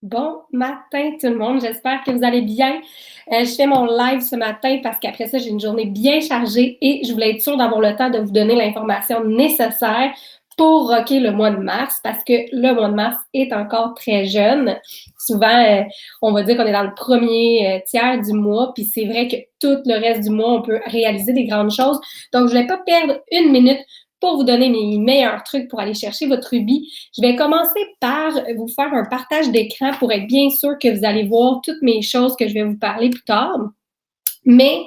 Bon matin tout le monde, j'espère que vous allez bien. Je fais mon live ce matin parce qu'après ça, j'ai une journée bien chargée et je voulais être sûre d'avoir le temps de vous donner l'information nécessaire pour rocker le mois de mars parce que le mois de mars est encore très jeune. Souvent, on va dire qu'on est dans le premier tiers du mois, puis c'est vrai que tout le reste du mois, on peut réaliser des grandes choses. Donc, je ne vais pas perdre une minute pour vous donner mes meilleurs trucs pour aller chercher votre rubis. Je vais commencer par vous faire un partage d'écran pour être bien sûr que vous allez voir toutes mes choses que je vais vous parler plus tard. Mais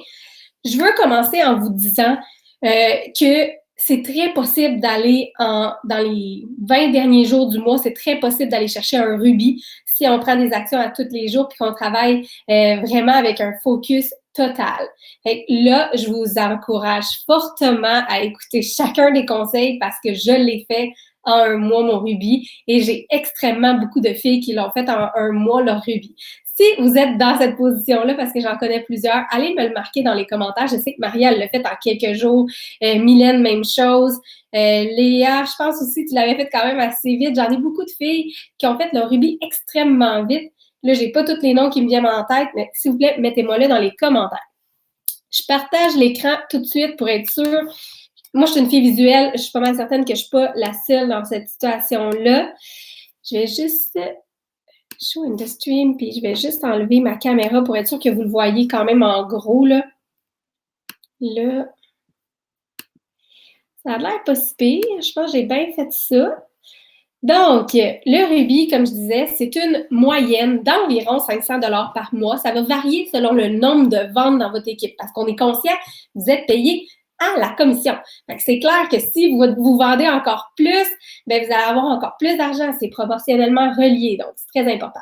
je veux commencer en vous disant que c'est très possible d'aller dans les 20 derniers jours du mois, c'est très possible d'aller chercher un rubis si on prend des actions à tous les jours puis qu'on travaille vraiment avec un focus total. Et là, je vous encourage fortement à écouter chacun des conseils parce que je l'ai fait en un mois, mon rubis, et j'ai extrêmement beaucoup de filles qui l'ont fait en un mois, leur rubis. Si vous êtes dans cette position-là, parce que j'en connais plusieurs, allez me le marquer dans les commentaires. Je sais que Maria, elle l'a fait en quelques jours. Mylène, même chose. Léa, je pense aussi que tu l'avais fait quand même assez vite. J'en ai beaucoup de filles qui ont fait leur rubis extrêmement vite. Là, j'ai pas tous les noms qui me viennent en tête, mais s'il vous plaît, mettez-moi-le dans les commentaires. Je partage l'écran tout de suite pour être sûre. Moi, je suis une fille visuelle. Je suis pas mal certaine que je suis pas la seule dans cette situation-là. Je vais juste show in the stream, puis je vais juste enlever ma caméra pour être sûr que vous le voyez quand même en gros, là. Là, ça a l'air pas si pire. Je pense que j'ai bien fait ça. Donc, le rubis, comme je disais, c'est une moyenne d'environ 500 $ par mois. Ça va varier selon le nombre de ventes dans votre équipe parce qu'on est conscient, vous êtes payé à la commission. C'est clair que si vous vendez encore plus, bien, vous allez avoir encore plus d'argent. C'est proportionnellement relié, donc c'est très important.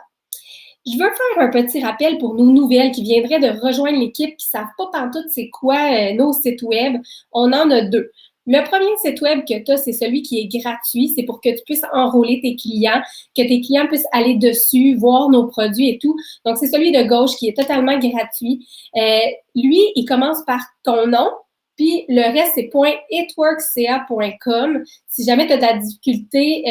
Je veux faire un petit rappel pour nos nouvelles qui viendraient de rejoindre l'équipe, qui ne savent pas pantoute c'est quoi nos sites web. On en a deux. Le premier site web que tu as, c'est celui qui est gratuit. C'est pour que tu puisses enrôler tes clients, que tes clients puissent aller dessus, voir nos produits et tout. Donc, c'est celui de gauche qui est totalement gratuit. Lui, il commence par ton nom, puis le reste, c'est .itworksca.com. Si jamais tu as de la difficulté,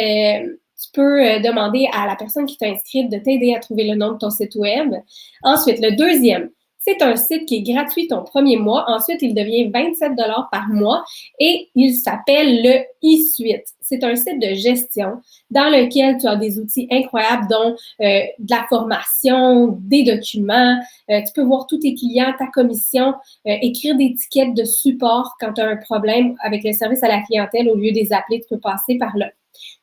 tu peux demander à la personne qui t'a inscrite de t'aider à trouver le nom de ton site web. Ensuite, le deuxième, c'est un site qui est gratuit ton premier mois. Ensuite, il devient 27 $ par mois et il s'appelle le eSuite. C'est un site de gestion dans lequel tu as des outils incroyables, dont de la formation, des documents. Tu peux voir tous tes clients, ta commission, écrire des tickets de support quand tu as un problème avec le service à la clientèle. Au lieu de les appeler, tu peux passer par là.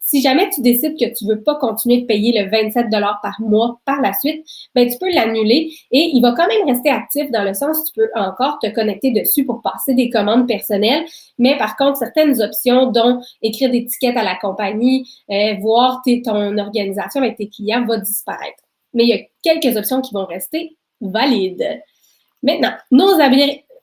Si jamais tu décides que tu ne veux pas continuer de payer le 27 $ par mois par la suite, ben, tu peux l'annuler et il va quand même rester actif dans le sens où tu peux encore te connecter dessus pour passer des commandes personnelles. Mais par contre, certaines options, dont écrire des tickets à la compagnie, voir ton organisation avec tes clients, va disparaître. Mais il y a quelques options qui vont rester valides. Maintenant, nos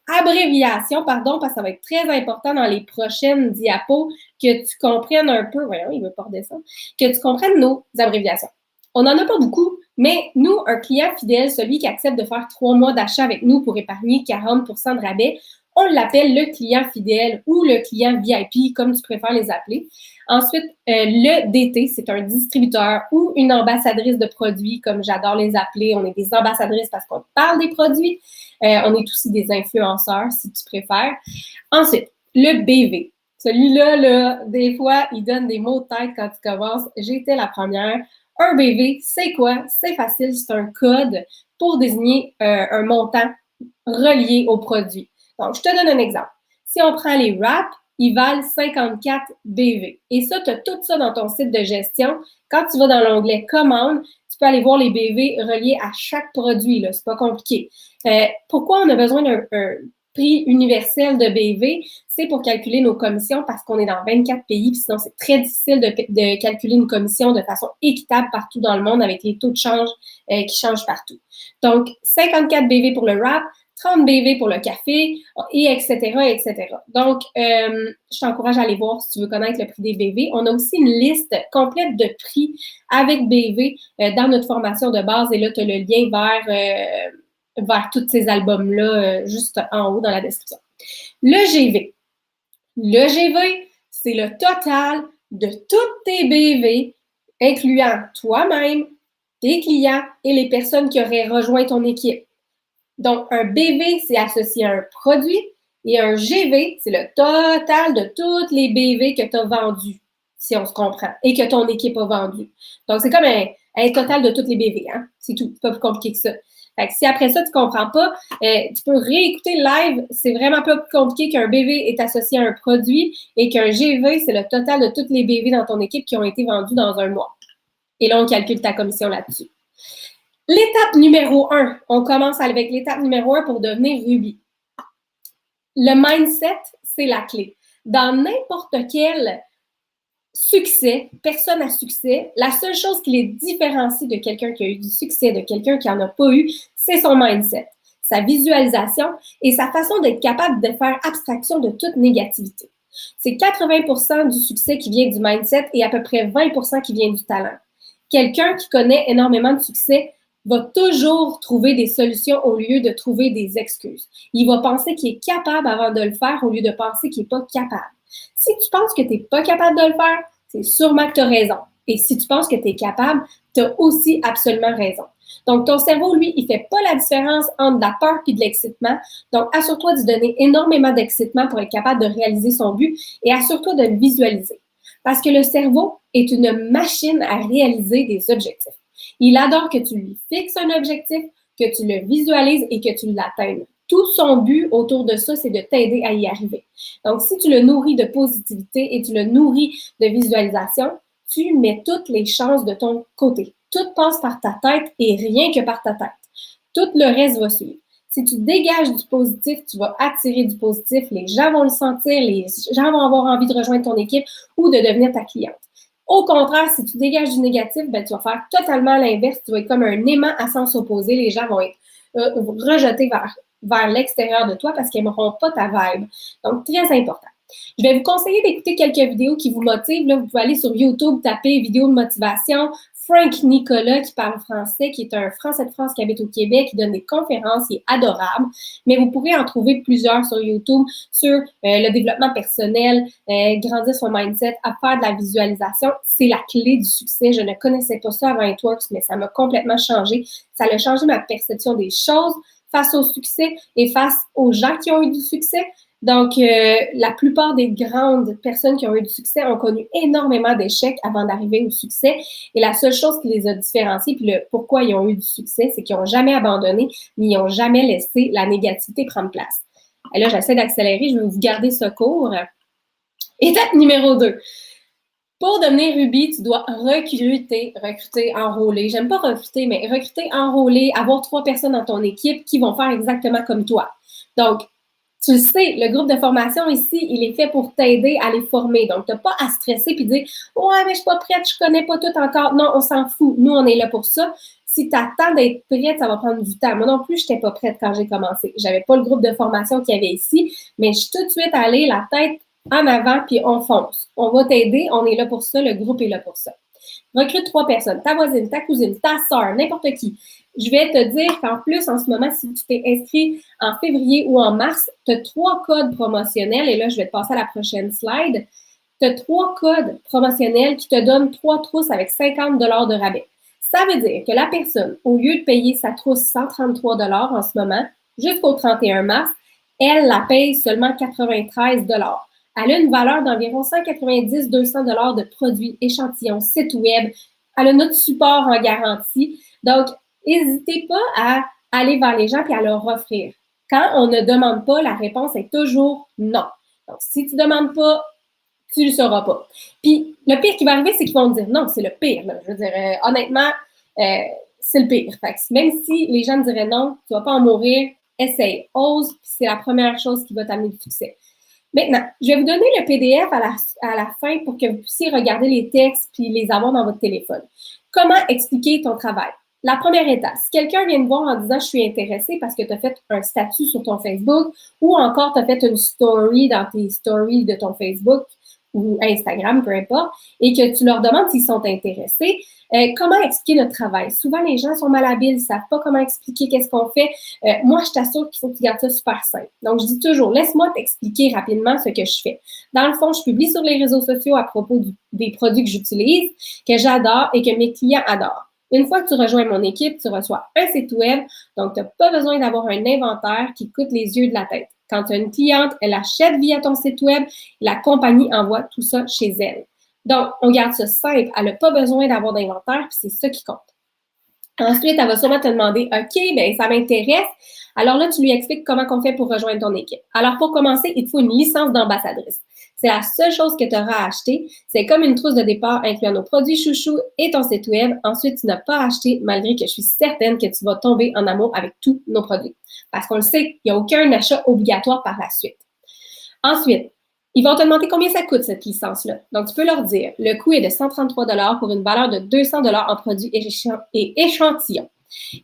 abréviations, pardon, parce que ça va être très important dans les prochaines diapos, que tu comprennes un peu, voyons, il ne veut pas redescendre, que tu comprennes nos abréviations. On n'en a pas beaucoup, mais nous, un client fidèle, celui qui accepte de faire 3 mois d'achat avec nous pour épargner 40 % de rabais, on l'appelle le client fidèle ou le client VIP, comme tu préfères les appeler. Ensuite, le DT, c'est un distributeur ou une ambassadrice de produits, comme j'adore les appeler. On est des ambassadrices parce qu'on parle des produits. On est aussi des influenceurs, si tu préfères. Ensuite, le BV. Celui-là, là, des fois, il donne des mots de tête quand tu commences. J'étais la première. Un BV, c'est quoi? C'est facile, c'est un code pour désigner un montant relié au produit. Donc, je te donne un exemple. Si on prend les wraps, ils valent 54 BV. Et ça, tu as tout ça dans ton site de gestion. Quand tu vas dans l'onglet Commandes, tu peux aller voir les BV reliés à chaque produit. Ce n'est pas compliqué. Pourquoi on a besoin d'un prix universel de BV? C'est pour calculer nos commissions parce qu'on est dans 24 pays, puis sinon, c'est très difficile de calculer une commission de façon équitable partout dans le monde avec les taux de change qui changent partout. Donc, 54 BV pour le wrap, 30 BV pour le café, et etc., etc. Donc, je t'encourage à aller voir si tu veux connaître le prix des BV. On a aussi une liste complète de prix avec BV dans notre formation de base. Et là, tu as le lien vers tous ces albums-là juste en haut dans la description. Le GV. Le GV, c'est le total de toutes tes BV, incluant toi-même, tes clients et les personnes qui auraient rejoint ton équipe. Donc, un BV, c'est associé à un produit et un GV, c'est le total de toutes les BV que tu as vendus, si on se comprend, et que ton équipe a vendu. Donc, c'est comme un total de toutes les BV, hein? C'est tout, c'est pas plus compliqué que ça. Fait que si après ça, tu ne comprends pas, tu peux réécouter le live. C'est vraiment pas plus compliqué qu'un BV est associé à un produit et qu'un GV, c'est le total de toutes les BV dans ton équipe qui ont été vendues dans un mois. Et là, on calcule ta commission là-dessus. L'étape numéro 1, on commence avec l'étape numéro 1 pour devenir Ruby. Le mindset, c'est la clé. Dans n'importe quel succès, personne à succès, la seule chose qui les différencie de quelqu'un qui a eu du succès, de quelqu'un qui n'en a pas eu, c'est son mindset, sa visualisation et sa façon d'être capable de faire abstraction de toute négativité. C'est 80% du succès qui vient du mindset et à peu près 20% qui vient du talent. Quelqu'un qui connaît énormément de succès va toujours trouver des solutions au lieu de trouver des excuses. Il va penser qu'il est capable avant de le faire au lieu de penser qu'il n'est pas capable. Si tu penses que tu n'es pas capable de le faire, c'est sûrement que tu as raison. Et si tu penses que tu es capable, tu as aussi absolument raison. Donc, ton cerveau, lui, il ne fait pas la différence entre de la peur et de l'excitement. Donc, assure-toi de donner énormément d'excitement pour être capable de réaliser son but et assure-toi de le visualiser. Parce que le cerveau est une machine à réaliser des objectifs. Il adore que tu lui fixes un objectif, que tu le visualises et que tu l'atteignes. Tout son but autour de ça, c'est de t'aider à y arriver. Donc, si tu le nourris de positivité et tu le nourris de visualisation, tu mets toutes les chances de ton côté. Tout passe par ta tête et rien que par ta tête. Tout le reste va suivre. Si tu dégages du positif, tu vas attirer du positif. Les gens vont le sentir, les gens vont avoir envie de rejoindre ton équipe ou de devenir ta cliente. Au contraire, si tu dégages du négatif, ben, tu vas faire totalement l'inverse. Tu vas être comme un aimant à sens opposé. Les gens vont être rejetés vers l'extérieur de toi parce qu'ils n'aimeront pas ta vibe. Donc, très important. Je vais vous conseiller d'écouter quelques vidéos qui vous motivent. Là, vous pouvez aller sur YouTube, taper vidéo de motivation. Frank Nicolas, qui parle français, qui est un Français de France qui habite au Québec, qui donne des conférences, il est adorable. Mais vous pourrez en trouver plusieurs sur YouTube sur le développement personnel, grandir son mindset, à faire de la visualisation. C'est la clé du succès. Je ne connaissais pas ça avant It-Works, mais ça m'a complètement changé. Ça a changé ma perception des choses face au succès et face aux gens qui ont eu du succès. Donc, la plupart des grandes personnes qui ont eu du succès ont connu énormément d'échecs avant d'arriver au succès. Et la seule chose qui les a différenciés, puis pourquoi ils ont eu du succès, c'est qu'ils n'ont jamais abandonné, mais ils n'ont jamais laissé la négativité prendre place. Et là, j'essaie d'accélérer, je vais vous garder ce cours. Étape numéro 2. Pour devenir Ruby, tu dois recruter, enrôler. J'aime pas recruter, mais recruter, enrôler, avoir 3 personnes dans ton équipe qui vont faire exactement comme toi. Donc, tu le sais, le groupe de formation ici, il est fait pour t'aider à les former. Donc, tu n'as pas à stresser et dire « Ouais, mais je suis pas prête, je connais pas tout encore. » Non, on s'en fout. Nous, on est là pour ça. Si tu attends d'être prête, ça va prendre du temps. Moi non plus, je n'étais pas prête quand j'ai commencé. J'avais pas le groupe de formation qu'il y avait ici, mais je suis tout de suite allée la tête en avant puis on fonce. On va t'aider, on est là pour ça, le groupe est là pour ça. Recrute 3 personnes, ta voisine, ta cousine, ta soeur, n'importe qui. Je vais te dire qu'en plus, en ce moment, si tu t'es inscrit en février ou en mars, tu as 3 codes promotionnels. Et là, je vais te passer à la prochaine slide. Tu as 3 codes promotionnels qui te donnent 3 trousses avec 50 $ de rabais. Ça veut dire que la personne, au lieu de payer sa trousse 133 $ en ce moment, jusqu'au 31 mars, elle la paye seulement 93 $. Elle a une valeur d'environ 190-200 $ de produits, échantillons, site web. Elle a notre support en garantie. Donc, n'hésitez pas à aller vers les gens et à leur offrir. Quand on ne demande pas, la réponse est toujours non. Donc, si tu ne demandes pas, tu ne le sauras pas. Puis, le pire qui va arriver, c'est qu'ils vont te dire non, c'est le pire. Là. Je veux dire, honnêtement, c'est le pire. Fait que même si les gens te diraient non, tu ne vas pas en mourir, essaye, ose, puis c'est la première chose qui va t'amener du succès. Maintenant, je vais vous donner le PDF à la fin pour que vous puissiez regarder les textes puis les avoir dans votre téléphone. Comment expliquer ton travail? La première étape, si quelqu'un vient me voir en disant « je suis intéressé parce que tu as fait un statut sur ton Facebook ou encore tu as fait une story dans tes stories de ton Facebook ou Instagram, peu importe, et que tu leur demandes s'ils sont intéressés, comment expliquer notre travail? Souvent, les gens sont malhabiles, ils ne savent pas comment expliquer qu'est-ce qu'on fait. Moi, je t'assure qu'il faut que tu gardes ça super simple. Donc, je dis toujours, laisse-moi t'expliquer rapidement ce que je fais. Dans le fond, je publie sur les réseaux sociaux à propos des produits que j'utilise, que j'adore et que mes clients adorent. Une fois que tu rejoins mon équipe, tu reçois un site web, donc tu n'as pas besoin d'avoir un inventaire qui coûte les yeux de la tête. Quand tu as une cliente, elle achète via ton site web, la compagnie envoie tout ça chez elle. Donc, on garde ça simple, elle n'a pas besoin d'avoir d'inventaire, puis c'est ça qui compte. Ensuite, elle va sûrement te demander, OK, bien, ça m'intéresse. Alors là, tu lui expliques comment on fait pour rejoindre ton équipe. Alors, pour commencer, il te faut une licence d'ambassadrice. C'est la seule chose que tu auras à acheter. C'est comme une trousse de départ incluant nos produits chouchous et ton site web. Ensuite, tu n'as pas à acheter, malgré que je suis certaine que tu vas tomber en amour avec tous nos produits. Parce qu'on le sait, il n'y a aucun achat obligatoire par la suite. Ensuite, ils vont te demander combien ça coûte, cette licence-là. Donc, tu peux leur dire, le coût est de 133 $ pour une valeur de 200 $ en produits et échantillons.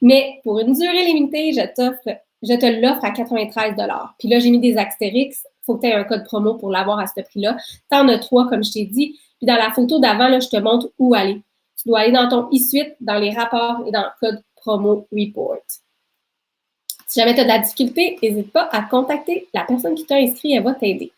Mais pour une durée limitée, je te l'offre à 93 $. Puis là, j'ai mis des astérix. Il faut que tu aies un code promo pour l'avoir à ce prix-là. Tu en as 3, comme je t'ai dit. Puis dans la photo d'avant, là, je te montre où aller. Tu dois aller dans ton e-suite, dans les rapports et dans le code promo report. Si jamais tu as de la difficulté, n'hésite pas à contacter la personne qui t'a inscrit, elle va t'aider.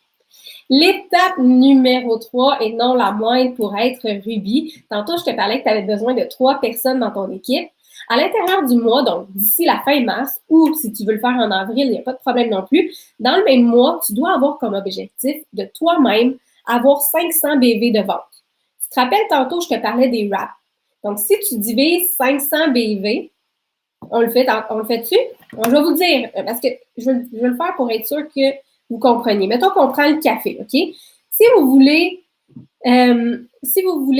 L'étape numéro 3, et non la moindre pour être Ruby, tantôt je te parlais que tu avais besoin de 3 personnes dans ton équipe. À l'intérieur du mois, donc d'ici la fin mars, ou si tu veux le faire en avril, il n'y a pas de problème non plus, dans le même mois, tu dois avoir comme objectif de toi-même avoir 500 BV de vente. Tu te rappelles tantôt, je te parlais des wraps. Donc, si tu divises 500 BV, on le fait-tu? Bon, je vais vous dire, parce que je vais le faire pour être sûr que vous compreniez. Mettons qu'on prend le café, OK? Si vous voulez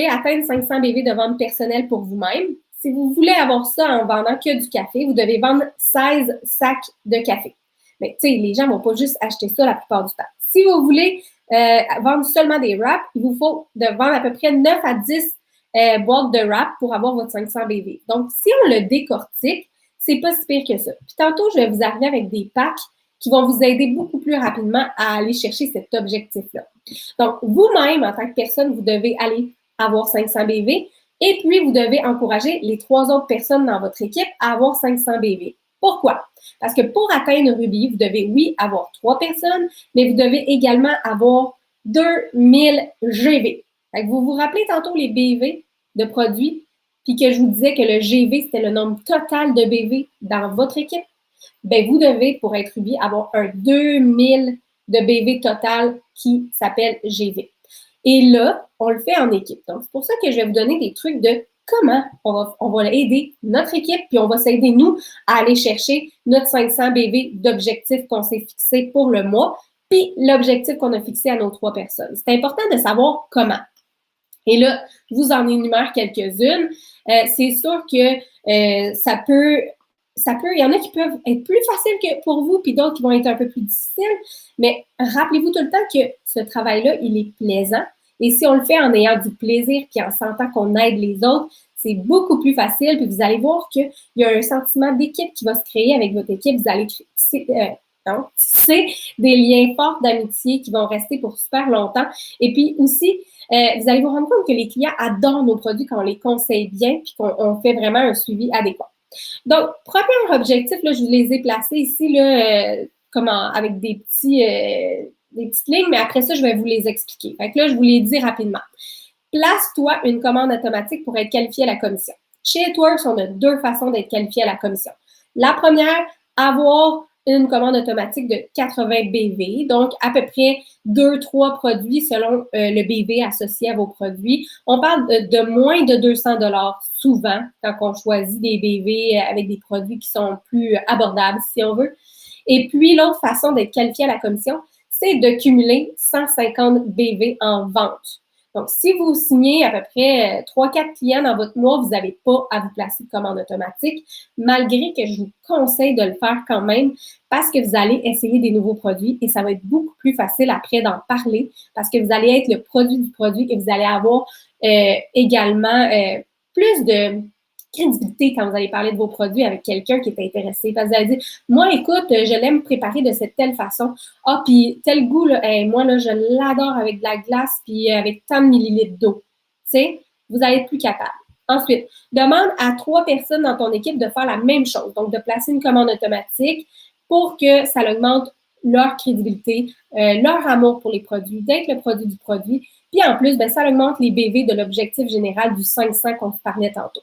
atteindre 500 BV de vente personnelle pour vous-même, si vous voulez avoir ça en vendant que du café, vous devez vendre 16 sacs de café. Mais tu sais, les gens ne vont pas juste acheter ça la plupart du temps. Si vous voulez vendre seulement des wraps, il vous faut de vendre à peu près 9 à 10 boîtes de wraps pour avoir votre 500 BV. Donc, si on le décortique, c'est pas si pire que ça. Puis tantôt, je vais vous arriver avec des packs qui vont vous aider beaucoup plus rapidement à aller chercher cet objectif-là. Donc, vous-même, en tant que personne, vous devez aller avoir 500 BV et puis vous devez encourager les 3 autres personnes dans votre équipe à avoir 500 BV. Pourquoi? Parce que pour atteindre Ruby, vous devez, oui, avoir 3 personnes, mais vous devez également avoir 2000 GV. Fait que vous vous rappelez tantôt les BV de produits, puis que je vous disais que le GV, c'était le nombre total de BV dans votre équipe? Bien, vous devez, pour être Ruby, avoir un 2000 de BV total qui s'appelle GV. Et là, on le fait en équipe. Donc, c'est pour ça que je vais vous donner des trucs de comment on va aider notre équipe, puis on va s'aider, nous, à aller chercher notre 500 BV d'objectifs qu'on s'est fixé pour le mois, puis l'objectif qu'on a fixé à nos 3 personnes. C'est important de savoir comment. Et là, je vous en énumère quelques-unes. C'est sûr que il y en a qui peuvent être plus faciles que pour vous, puis d'autres qui vont être un peu plus difficiles. Mais rappelez-vous tout le temps que ce travail-là, il est plaisant. Et si on le fait en ayant du plaisir, puis en sentant qu'on aide les autres, c'est beaucoup plus facile. Puis vous allez voir qu'il y a un sentiment d'équipe qui va se créer avec votre équipe. Vous allez tisser des liens forts d'amitié qui vont rester pour super longtemps. Et puis aussi, vous allez vous rendre compte que les clients adorent nos produits quand on les conseille bien, puis qu'on fait vraiment un suivi adéquat. Donc, premier objectif, là, je vous les ai placés ici, là, avec des petites lignes, mais après ça, je vais vous les expliquer. Fait que là, je vous les dis rapidement. Place-toi une commande automatique pour être qualifié à la commission. Chez Itworks, on a 2 façons d'être qualifié à la commission. La première, avoir une commande automatique de 80 BV, donc à peu près 2-3 produits selon le BV associé à vos produits. On parle de moins de 200 $ souvent quand on choisit des BV avec des produits qui sont plus abordables, si on veut. Et puis, l'autre façon d'être qualifié à la commission, c'est de cumuler 150 BV en vente. Donc, si vous signez à peu près 3-4 clients dans votre mois, vous n'avez pas à vous placer de commande automatique, malgré que je vous conseille de le faire quand même parce que vous allez essayer des nouveaux produits et ça va être beaucoup plus facile après d'en parler parce que vous allez être le produit du produit et vous allez avoir également plus de crédibilité quand vous allez parler de vos produits avec quelqu'un qui est intéressé. Parce que vous allez dire, moi, écoute, je l'aime préparer de cette telle façon. Ah, puis tel goût, là, moi, là, je l'adore avec de la glace puis avec tant de millilitres d'eau. Tu sais, vous allez être plus capable. Ensuite, demande à 3 personnes dans ton équipe de faire la même chose. Donc, de placer une commande automatique pour que ça augmente leur crédibilité, leur amour pour les produits, d'être le produit du produit. Puis en plus, ça augmente les BV de l'objectif général du 500 qu'on se parlait tantôt.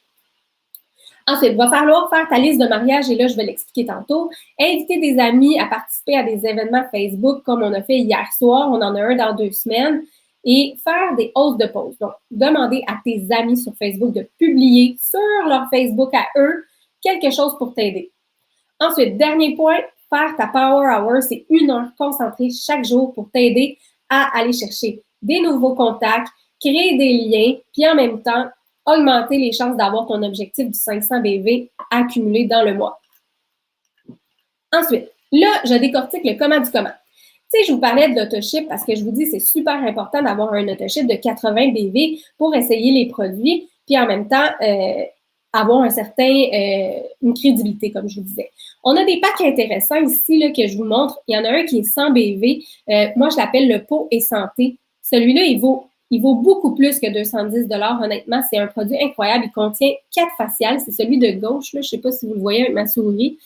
Ensuite, il va falloir faire ta liste de mariage et là, je vais l'expliquer tantôt. Inviter des amis à participer à des événements Facebook comme on a fait hier soir. On en a un dans 2 semaines. Et faire des hausses de posts. Donc, demander à tes amis sur Facebook de publier sur leur Facebook à eux quelque chose pour t'aider. Ensuite, dernier point, faire ta Power Hour, c'est 1 heure concentrée chaque jour pour t'aider à aller chercher des nouveaux contacts, créer des liens, puis en même temps, augmenter les chances d'avoir ton objectif du 500 BV accumulé dans le mois. Ensuite, là, je décortique le comment du comment. Tu sais, je vous parlais de l'autoship parce que je vous dis c'est super important d'avoir un autoship de 80 BV pour essayer les produits, puis en même temps, avoir une crédibilité, comme je vous disais. On a des packs intéressants ici là, que je vous montre. Il y en a un qui est 100 BV. Moi, je l'appelle le Peau et Santé. Celui-là, il vaut beaucoup plus que 210 $. Honnêtement, c'est un produit incroyable. Il contient 4 faciales. C'est celui de gauche. Là. Je ne sais pas si vous le voyez avec ma souris.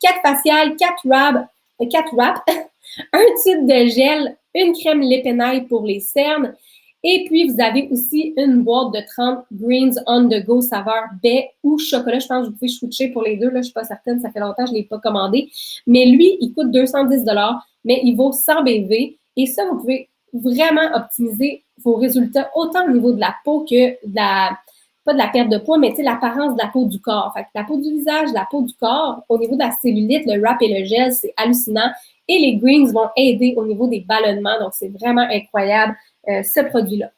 4 faciales, 4 wraps, un tube de gel, une crème Lipénaille pour les cernes. Et puis, vous avez aussi une boîte de 30 Greens on the go saveur baie ou chocolat. Je pense que vous pouvez switcher pour les deux. Là, je ne suis pas certaine, ça fait longtemps que je ne l'ai pas commandé. Mais lui, il coûte 210 $, mais il vaut 100 BV. Et ça, vous pouvez vraiment optimiser vos résultats autant au niveau de la peau que pas de la perte de poids, mais l'apparence de la peau du corps. Fait que la peau du visage, la peau du corps, au niveau de la cellulite, le wrap et le gel, c'est hallucinant. Et les greens vont aider au niveau des ballonnements. Donc, c'est vraiment incroyable, ce produit-là.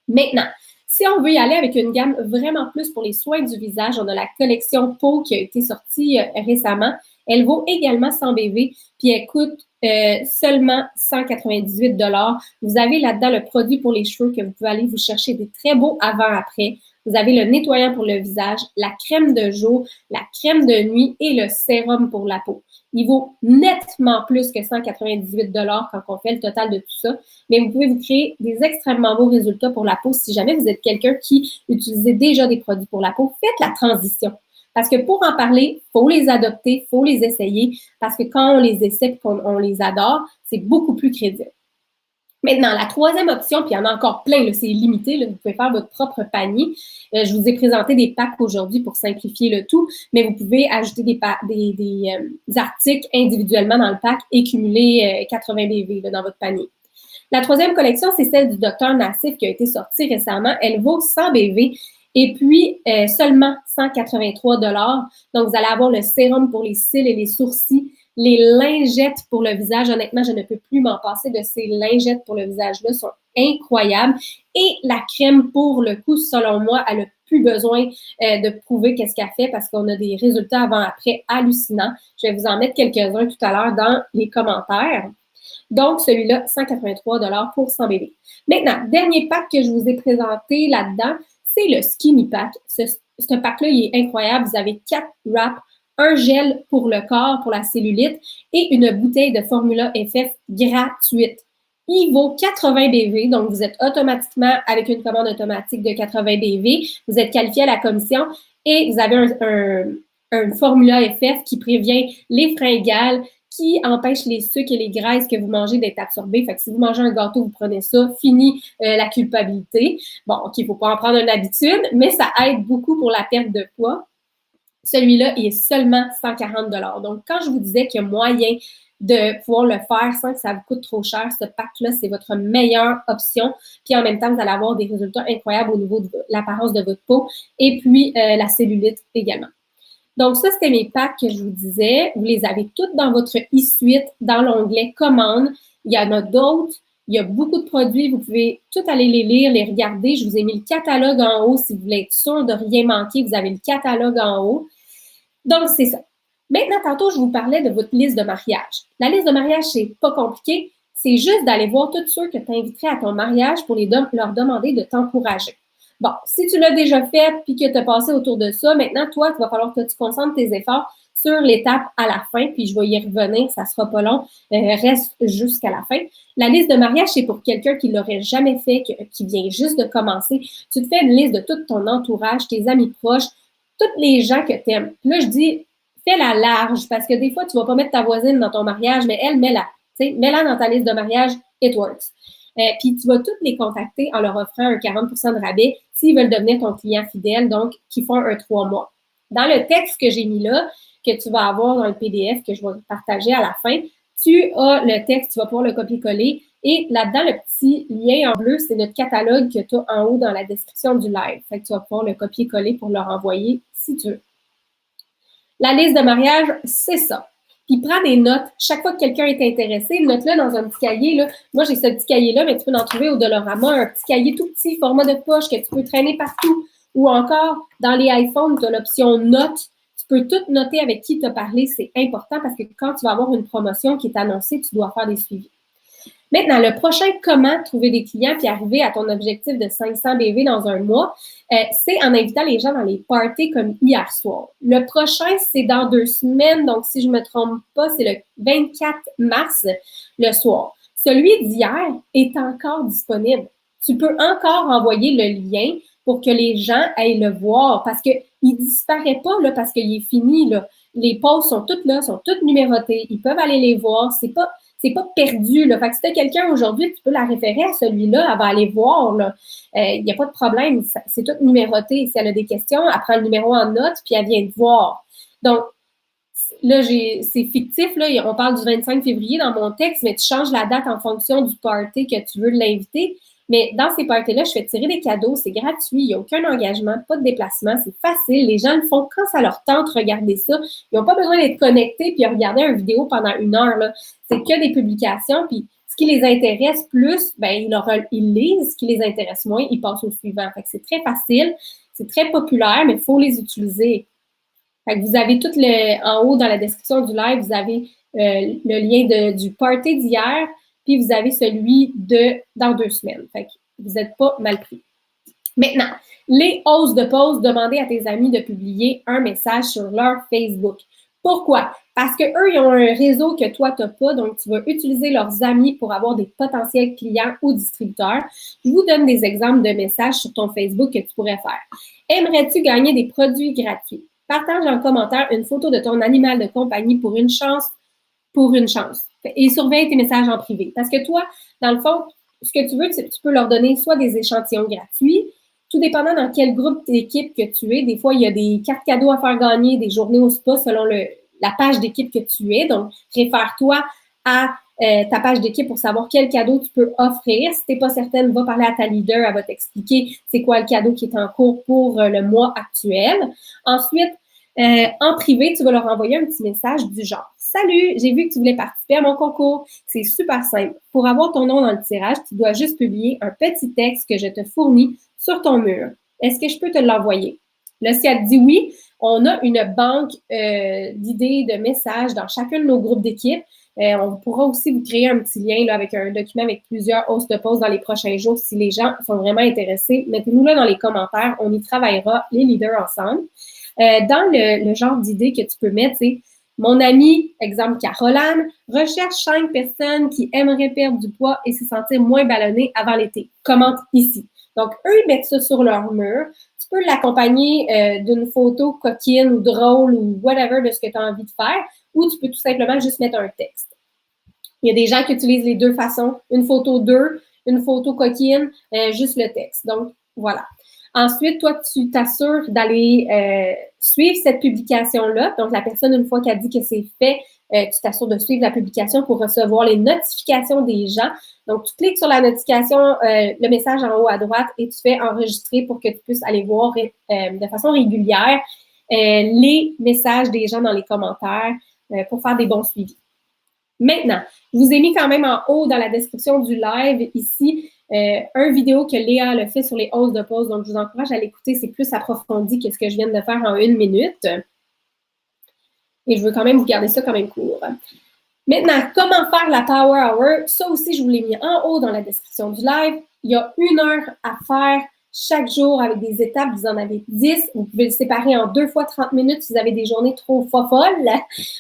Maintenant, si on veut y aller avec une gamme vraiment plus pour les soins du visage, on a la collection peau qui a été sortie récemment. Elle vaut également 100 BV, puis elle coûte seulement 198 $. Vous avez là-dedans le produit pour les cheveux que vous pouvez aller vous chercher des très beaux avant-après. Vous avez le nettoyant pour le visage, la crème de jour, la crème de nuit et le sérum pour la peau. Il vaut nettement plus que 198 $ quand on fait le total de tout ça, mais vous pouvez vous créer des extrêmement beaux résultats pour la peau. Si jamais vous êtes quelqu'un qui utilise déjà des produits pour la peau, faites la transition. Parce que pour en parler, il faut les adopter, il faut les essayer, parce que quand on les essaie et qu'on les adore, c'est beaucoup plus crédible. Maintenant, la troisième option, puis il y en a encore plein, là, c'est limité, là, vous pouvez faire votre propre panier. Je vous ai présenté des packs aujourd'hui pour simplifier le tout, mais vous pouvez ajouter des articles individuellement dans le pack et cumuler 80 BV là, dans votre panier. La troisième collection, c'est celle du Dr Nassif qui a été sortie récemment. Elle vaut 100 BV et puis seulement 183 $. Donc, vous allez avoir le sérum pour les cils et les sourcils, les lingettes pour le visage. Honnêtement, je ne peux plus m'en passer de ces lingettes pour le visage-là. Sont incroyables. Et la crème, pour le coup, selon moi, elle n'a plus besoin de prouver qu'est-ce qu'elle fait parce qu'on a des résultats avant-après hallucinants. Je vais vous en mettre quelques-uns tout à l'heure dans les commentaires. Donc, celui-là, 183 $ pour 100 BV. Maintenant, dernier pack que je vous ai présenté là-dedans, c'est le Skinny Pack. Ce pack-là, il est incroyable. Vous avez 4 wraps, un gel pour le corps, pour la cellulite, et une bouteille de Formula FF gratuite. Il vaut 80 BV, donc vous êtes automatiquement avec une commande automatique de 80 BV. Vous êtes qualifié à la commission et vous avez un Formula FF qui prévient les fringales, qui empêche les sucres et les graisses que vous mangez d'être absorbés. Fait que si vous mangez un gâteau, vous prenez ça, fini la culpabilité. Bon, OK, il ne faut pas en prendre une habitude, mais ça aide beaucoup pour la perte de poids. Celui-là, il est seulement 140 $. Donc, quand je vous disais qu'il y a moyen de pouvoir le faire sans que ça vous coûte trop cher, ce pack-là, c'est votre meilleure option. Puis en même temps, vous allez avoir des résultats incroyables au niveau de l'apparence de votre peau et puis la cellulite également. Donc, ça, c'était mes packs que je vous disais. Vous les avez toutes dans votre e-suite, dans l'onglet Commandes. Il y en a d'autres. Il y a beaucoup de produits. Vous pouvez tout aller les lire, les regarder. Je vous ai mis le catalogue en haut. Si vous voulez être sûr de rien manquer, vous avez le catalogue en haut. Donc, c'est ça. Maintenant, tantôt, je vous parlais de votre liste de mariage. La liste de mariage, c'est pas compliqué. C'est juste d'aller voir tous ceux que tu inviterais à ton mariage pour leur demander de t'encourager. Bon, si tu l'as déjà fait puis que tu as passé autour de ça, maintenant, toi, il va falloir que tu concentres tes efforts sur l'étape à la fin, puis je vais y revenir, ça sera pas long, reste jusqu'à la fin. La liste de mariage, c'est pour quelqu'un qui l'aurait jamais fait, qui vient juste de commencer. Tu te fais une liste de tout ton entourage, tes amis proches, tous les gens que tu aimes. Là, je dis, fais-la large, parce que des fois, tu vas pas mettre ta voisine dans ton mariage, mais elle, mets-la. Mets-la dans ta liste de mariage, it works. Puis tu vas toutes les contacter en leur offrant un 40 % de rabais s'ils veulent devenir ton client fidèle, donc qui font un 3 mois. Dans le texte que j'ai mis là, que tu vas avoir dans le PDF que je vais partager à la fin, tu as le texte, tu vas pouvoir le copier-coller. Et là-dedans, le petit lien en bleu, c'est notre catalogue que tu as en haut dans la description du live. Fait que tu vas pouvoir le copier-coller pour le renvoyer si tu veux. La liste de mariage, c'est ça. Puis prends des notes. Chaque fois que quelqu'un est intéressé, note-le dans un petit cahier. Là. Moi, j'ai ce petit cahier-là, mais tu peux en trouver au Dollarama, un petit cahier tout petit, format de poche que tu peux traîner partout. Ou encore, dans les iPhones, tu as l'option notes. Tu peux tout noter avec qui tu as parlé. C'est important parce que quand tu vas avoir une promotion qui est annoncée, tu dois faire des suivis. Maintenant, le prochain comment trouver des clients puis arriver à ton objectif de 500 BV dans un mois, c'est en invitant les gens dans les parties comme hier soir. Le prochain, c'est dans 2 semaines. Donc, si je ne me trompe pas, c'est le 24 mars, le soir. Celui d'hier est encore disponible. Tu peux encore envoyer le lien pour que les gens aillent le voir parce qu'il ne disparaît pas là, parce qu'il est fini. Là. Les posts sont toutes là, sont toutes numérotées. Ils peuvent aller les voir. C'est pas perdu. Là. Fait que si tu as quelqu'un aujourd'hui, tu peux la référer à celui-là, elle va aller voir. Il n'y a pas de problème. C'est tout numéroté. Si elle a des questions, elle prend le numéro en note, puis elle vient te voir. Donc, là, c'est fictif. Là, on parle du 25 février dans mon texte, mais tu changes la date en fonction du party que tu veux l'inviter. Mais dans ces parties-là, je fais tirer des cadeaux, c'est gratuit, il n'y a aucun engagement, pas de déplacement, c'est facile. Les gens le font quand ça leur tente, regarder ça. Ils n'ont pas besoin d'être connectés puis regarder une vidéo pendant 1 heure. Là. C'est que des publications, puis ce qui les intéresse plus, ben ils lisent. Ce qui les intéresse moins, ils passent au suivant. Fait que c'est très facile, c'est très populaire, mais il faut les utiliser. Fait que vous avez tout en haut dans la description du live, vous avez le lien du party d'hier, puis vous avez celui de dans 2 semaines. Fait que vous n'êtes pas mal pris. Maintenant, les hausses de pause, demandez à tes amis de publier un message sur leur Facebook. Pourquoi? Parce qu'eux, ils ont un réseau que toi, tu n'as pas, donc tu vas utiliser leurs amis pour avoir des potentiels clients ou distributeurs. Je vous donne des exemples de messages sur ton Facebook que tu pourrais faire. Aimerais-tu gagner des produits gratuits? Partage en commentaire une photo de ton animal de compagnie pour une chance. Et surveille tes messages en privé. Parce que toi, dans le fond, ce que tu veux, c'est que tu peux leur donner soit des échantillons gratuits, tout dépendant dans quel groupe d'équipe que tu es. Des fois, il y a des cartes cadeaux à faire gagner, des journées au spa selon la page d'équipe que tu es. Donc, réfère-toi à ta page d'équipe pour savoir quel cadeau tu peux offrir. Si tu n'es pas certaine, va parler à ta leader, elle va t'expliquer c'est quoi le cadeau qui est en cours pour le mois actuel. Ensuite, en privé, tu vas leur envoyer un petit message du genre « Salut, j'ai vu que tu voulais participer à mon concours. » C'est super simple. Pour avoir ton nom dans le tirage, tu dois juste publier un petit texte que je te fournis sur ton mur. Est-ce que je peux te l'envoyer? Là, si elle te dit oui, on a une banque d'idées, de messages dans chacun de nos groupes d'équipe. On pourra aussi vous créer un petit lien là, avec un document avec plusieurs hausses de pause dans les prochains jours. Si les gens sont vraiment intéressés, mettez-nous là dans les commentaires. On y travaillera, les leaders, ensemble. Dans le genre d'idées que tu peux mettre, c'est mon ami, exemple Caroline, recherche 5 personnes qui aimeraient perdre du poids et se sentir moins ballonnées avant l'été. Commente ici. Donc, eux, ils mettent ça sur leur mur. Tu peux l'accompagner d'une photo coquine ou drôle ou whatever de ce que tu as envie de faire, ou tu peux tout simplement juste mettre un texte. Il y a des gens qui utilisent les deux façons, une photo d'eux, une photo coquine, juste le texte. Donc, voilà. Ensuite, toi, tu t'assures d'aller suivre cette publication-là. Donc, la personne, une fois qu'elle dit que c'est fait, tu t'assures de suivre la publication pour recevoir les notifications des gens. Donc, tu cliques sur la notification, le message en haut à droite et tu fais enregistrer pour que tu puisses aller voir de façon régulière les messages des gens dans les commentaires pour faire des bons suivis. Maintenant, je vous ai mis quand même en haut dans la description du live ici un vidéo que Léa a fait sur les hausses de pause. Donc, je vous encourage à l'écouter. C'est plus approfondi que ce que je viens de faire en 1 minute. Et je veux quand même vous garder ça quand même court. Maintenant, comment faire la Power Hour? Ça aussi, je vous l'ai mis en haut dans la description du live. Il y a 1 heure à faire chaque jour avec des étapes. Vous en avez 10. Vous pouvez le séparer en 2 fois 30 minutes si vous avez des journées trop folles.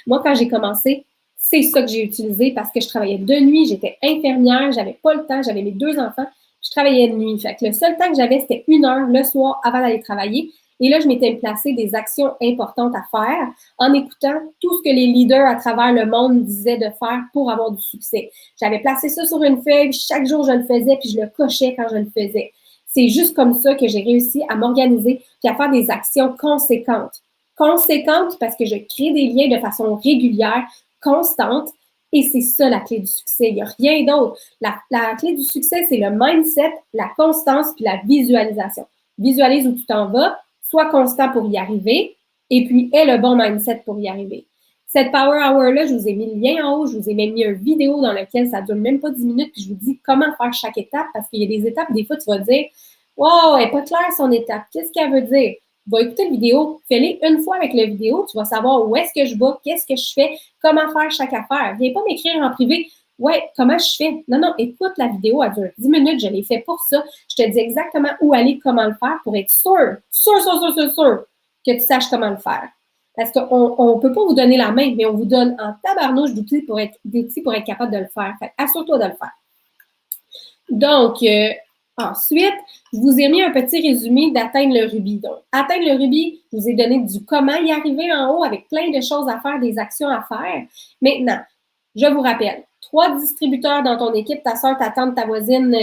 Moi, quand j'ai commencé, c'est ça que j'ai utilisé parce que je travaillais de nuit, j'étais infirmière, j'avais pas le temps, j'avais mes 2 enfants, puis je travaillais de nuit. Fait que le seul temps que j'avais, c'était 1 heure le soir avant d'aller travailler. Et là, je m'étais placé des actions importantes à faire en écoutant tout ce que les leaders à travers le monde disaient de faire pour avoir du succès. J'avais placé ça sur une feuille, chaque jour je le faisais, puis je le cochais quand je le faisais. C'est juste comme ça que j'ai réussi à m'organiser puis à faire des actions conséquentes. conséquente parce que je crée des liens de façon régulière, constante. Et c'est ça la clé du succès. Il n'y a rien d'autre. La clé du succès, c'est le mindset, la constance puis la visualisation. Visualise où tu t'en vas, sois constant pour y arriver et puis aie le bon mindset pour y arriver. Cette Power Hour-là, je vous ai mis le lien en haut, je vous ai même mis une vidéo dans laquelle ça ne dure même pas 10 minutes, puis je vous dis comment faire chaque étape, parce qu'il y a des étapes, des fois, tu vas dire « Wow, elle n'est pas claire son étape, qu'est-ce qu'elle veut dire? » Va écouter la vidéo, fais-les une fois avec la vidéo, tu vas savoir où est-ce que je vais, qu'est-ce que je fais, comment faire chaque affaire. Viens pas m'écrire en privé, ouais, comment je fais? Non, non, écoute la vidéo, elle dure 10 minutes, je l'ai fait pour ça. Je te dis exactement où aller, comment le faire pour être sûr que tu saches comment le faire. Parce qu'on ne peut pas vous donner la main, mais on vous donne en tabarnouche d'outils pour être capable de le faire. Fait assure-toi de le faire. Donc, ensuite, je vous ai mis un petit résumé d'atteindre le rubis. Donc, atteindre le rubis, je vous ai donné du comment y arriver en haut avec plein de choses à faire, des actions à faire. Maintenant, je vous rappelle, 3 distributeurs dans ton équipe, ta soeur, ta tante, ta voisine,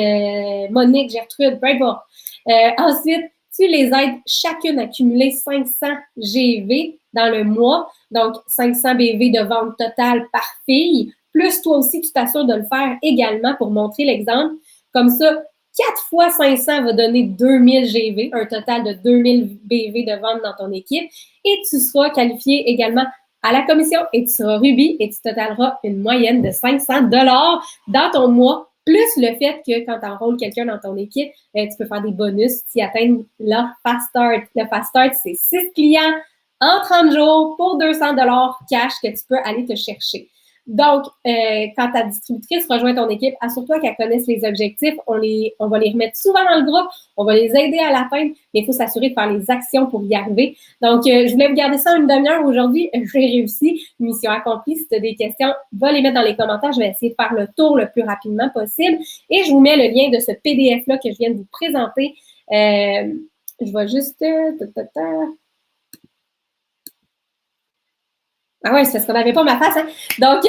Monique, Gertrude, peu importe. Ensuite, tu les aides chacune à cumuler 500 GV dans le mois, donc 500 BV de vente totale par fille, plus toi aussi, tu t'assures de le faire également pour montrer l'exemple. Comme ça, 4 fois 500 va donner 2000 GV, un total de 2000 BV de vente dans ton équipe, et tu seras qualifié également à la commission et tu seras rubis et tu totaleras une moyenne de 500 $ dans ton mois, plus le fait que quand tu enrôles quelqu'un dans ton équipe, tu peux faire des bonus si tu atteins le Fast Start. Le Fast Start, c'est 6 clients en 30 jours pour 200 $ cash que tu peux aller te chercher. Donc, quand ta distributrice rejoint ton équipe, assure-toi qu'elle connaisse les objectifs. On va les remettre souvent dans le groupe, on va les aider à l'atteindre, mais il faut s'assurer de faire les actions pour y arriver. Donc, je voulais vous garder ça une demi-heure aujourd'hui. J'ai réussi. Mission accomplie. Si tu as des questions, va les mettre dans les commentaires. Je vais essayer de faire le tour le plus rapidement possible. Et je vous mets le lien de ce PDF-là que je viens de vous présenter. Je vais juste... Ah ouais, c'est parce qu'on n'avait pas ma face, hein? Donc,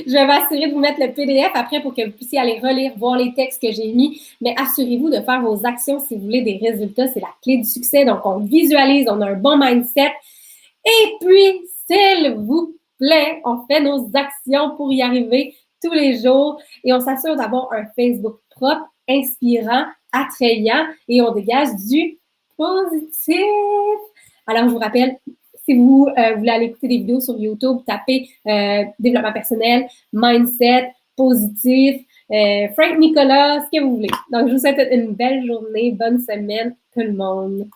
je vais m'assurer de vous mettre le PDF après pour que vous puissiez aller relire, voir les textes que j'ai mis. Mais assurez-vous de faire vos actions si vous voulez des résultats. C'est la clé du succès. Donc, on visualise, on a un bon mindset. Et puis, s'il vous plaît, on fait nos actions pour y arriver tous les jours et on s'assure d'avoir un Facebook propre, inspirant, attrayant et on dégage du positif. Alors, je vous rappelle, si vous voulez aller écouter des vidéos sur YouTube, tapez développement personnel, mindset, positif, Frank Nicolas, ce que vous voulez. Donc, je vous souhaite une belle journée, bonne semaine, tout le monde.